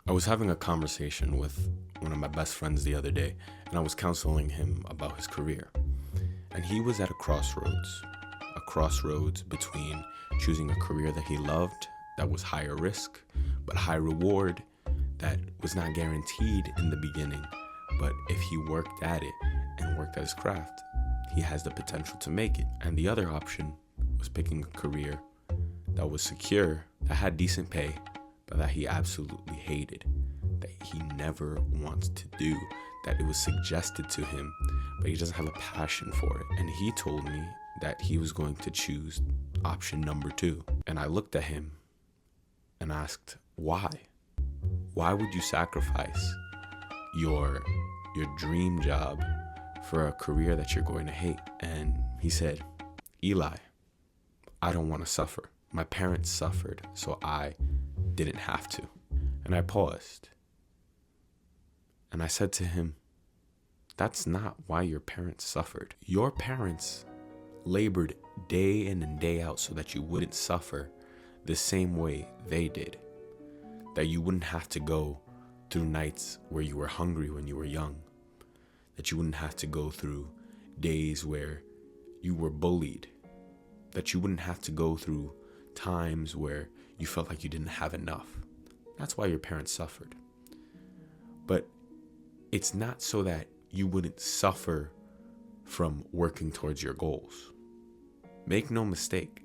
I was having a conversation with one of my best friends the other day, and I was counseling him about his career. And he was at a crossroads between choosing a career that he loved, that was higher risk, but high reward, that was not guaranteed in the beginning. But if he worked at it and worked at his craft, he has the potential to make it. And the other option was picking a career that was secure, that had decent pay, but that he absolutely hated, that he never wants to do, that it was suggested to him, but he doesn't have a passion for it. And he told me that he was going to choose option number 2. And I looked at him and asked, why? Why would you sacrifice your dream job for a career that you're going to hate? And he said, Eli, I don't want to suffer. My parents suffered, so I didn't have to. And I paused. And I said to him, that's not why your parents suffered. Your parents labored day in and day out so that you wouldn't suffer the same way they did. That you wouldn't have to go through nights where you were hungry when you were young. That you wouldn't have to go through days where you were bullied. That you wouldn't have to go through times where you felt like you didn't have enough. That's why your parents suffered. But it's not so that you wouldn't suffer from working towards your goals. Make no mistake,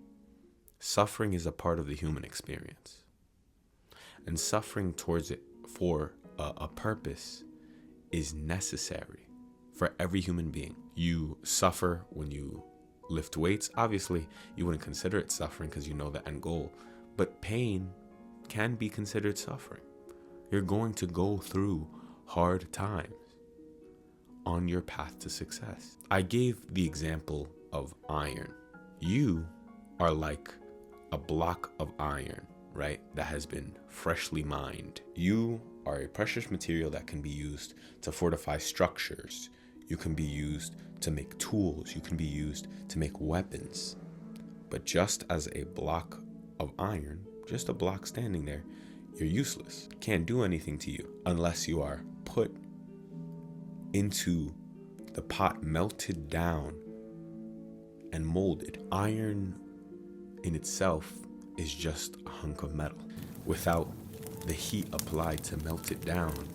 suffering is a part of the human experience. And suffering towards it for a purpose is necessary for every human being. You suffer when you lift weights. Obviously, you wouldn't consider it suffering because you know the end goal. But pain can be considered suffering. You're going to go through hard times on your path to success. I gave the example of iron. You are like a block of iron, right? That has been freshly mined. You are a precious material that can be used to fortify structures. You can be used to make tools. You can be used to make weapons. But just as a block of iron, just a block standing there, you're useless. Can't do anything to you unless you are put into the pot, melted down and molded. Iron in itself is just a hunk of metal. Without the heat applied to melt it down,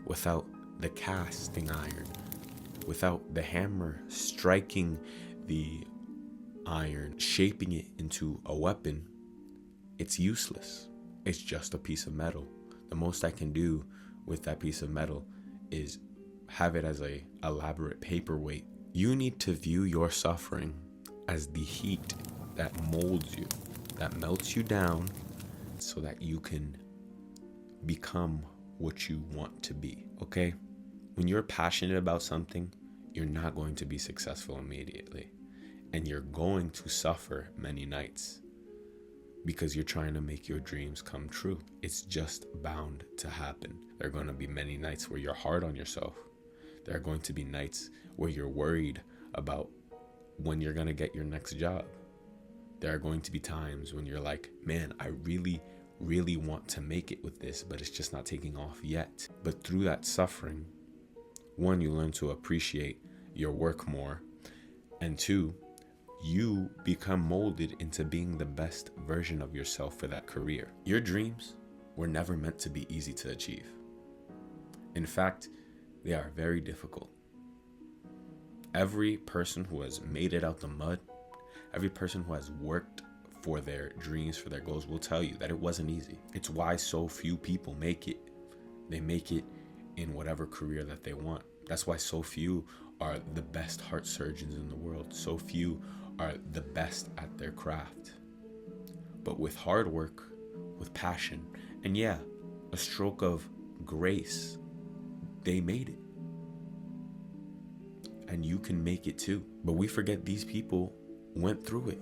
without the casting iron, without the hammer striking the iron, shaping it into a weapon, it's useless. It's just a piece of metal. The most I can do with that piece of metal is have it as a elaborate paperweight. You need to view your suffering as the heat that molds you, that melts you down so that you can become what you want to be, okay? When you're passionate about something, you're not going to be successful immediately. And you're going to suffer many nights because you're trying to make your dreams come true. It's just bound to happen. There are going to be many nights where you're hard on yourself. There are going to be nights where you're worried about when you're going to get your next job. There are going to be times when you're like, man, I really want to make it with this, but it's just not taking off yet. But through that suffering, 1, you learn to appreciate your work more. And 2, you become molded into being the best version of yourself for that career. Your dreams were never meant to be easy to achieve. In fact, they are very difficult. Every person who has made it out the mud, every person who has worked for their dreams, for their goals, will tell you that it wasn't easy. It's why so few people make it. They make it in whatever career that they want. That's why so few are the best heart surgeons in the world. So few are the best at their craft. But with hard work, with passion, and yeah, a stroke of grace, they made it. And you can make it too. But we forget these people went through it.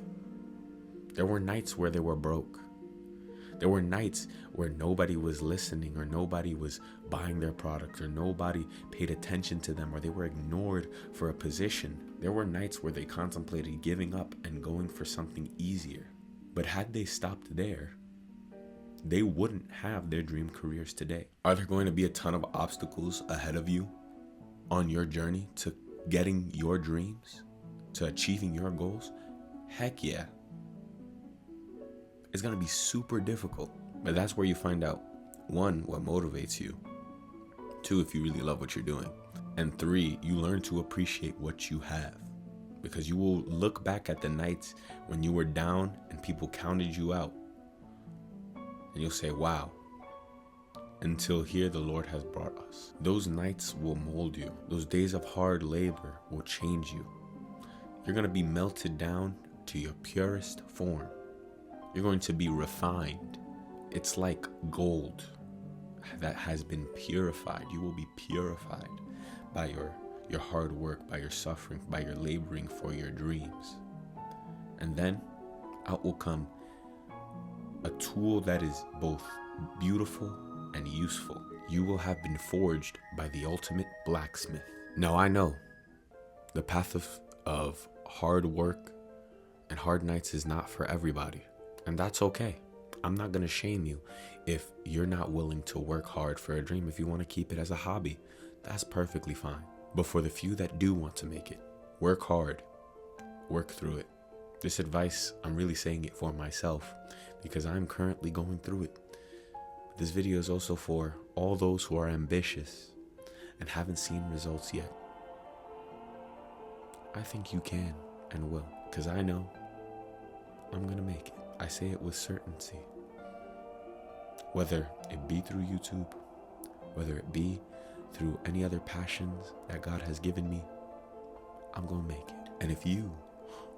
There were nights where they were broke. There were nights where nobody was listening, or nobody was buying their product, or nobody paid attention to them, or they were ignored for a position. There were nights where they contemplated giving up and going for something easier. But had they stopped there, they wouldn't have their dream careers today. Are there going to be a ton of obstacles ahead of you on your journey to getting your dreams, to achieving your goals? Heck yeah. It's going to be super difficult, but that's where you find out, 1, what motivates you, 2, if you really love what you're doing, and 3, you learn to appreciate what you have, because you will look back at the nights when you were down and people counted you out, and you'll say, wow, until here the Lord has brought us. Those nights will mold you. Those days of hard labor will change you. You're going to be melted down to your purest form. You're going to be refined. It's like gold that has been purified. You will be purified by your hard work, by your suffering, by your laboring for your dreams. And then out will come a tool that is both beautiful and useful. You will have been forged by the ultimate blacksmith. Now I know the path of hard work and hard nights is not for everybody, and that's okay. I'm not gonna shame you if you're not willing to work hard for a dream. If you want to keep it as a hobby, that's perfectly fine. But for the few that do want to make it, work hard, work through it. This advice, I'm really saying it for myself because I'm currently going through it. This video is also for all those who are ambitious and haven't seen results yet. I think you can and will, because I know I'm gonna make it. I say it with certainty. Whether it be through YouTube, whether it be through any other passions that God has given me, I'm gonna make it. And if you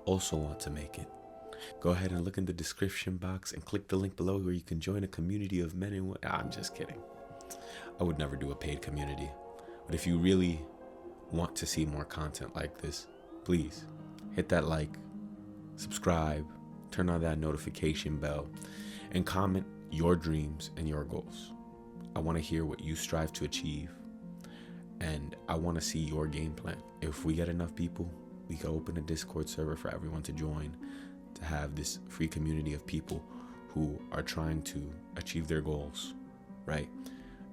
also want to make it, go ahead and look in the description box and click the link below where you can join a community of men and women. I'm just kidding. I would never do a paid community. But if you really want to see more content like this, please hit that like, subscribe, turn on that notification bell, and comment your dreams and your goals. I want to hear what you strive to achieve, and I want to see your game plan. If we get enough people, we can open a Discord server for everyone to join, to have this free community of people who are trying to achieve their goals, right?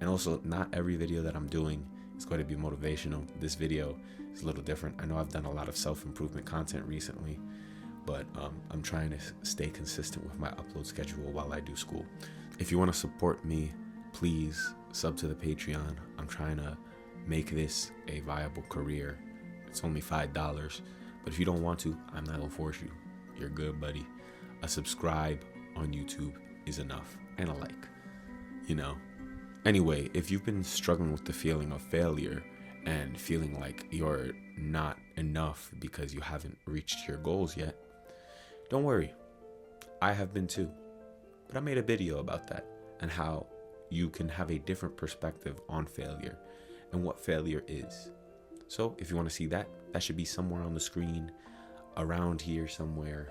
And also, not every video that I'm doing is going to be motivational. This video is a little different. I know I've done a lot of self-improvement content recently, but I'm trying to stay consistent with my upload schedule while I do school. If you want to support me, please sub to the Patreon. I'm trying to make this a viable career. It's only $5, but if you don't want to, I'm not gonna force you. You're good, buddy. A subscribe on YouTube is enough, and a like, you know. Anyway, if you've been struggling with the feeling of failure and feeling like you're not enough because you haven't reached your goals yet, don't worry. I have been too. But I made a video about that and how you can have a different perspective on failure and what failure is. So if you want to see that, that should be somewhere on the screen, around here somewhere.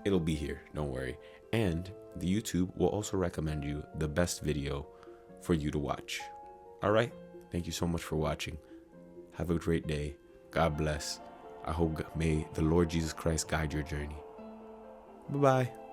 It'll be here, don't worry. And the YouTube will also recommend you the best video for you to watch. All right, thank you so much for watching. Have a great day. God bless. I hope may the Lord Jesus Christ guide your journey. Bye-bye.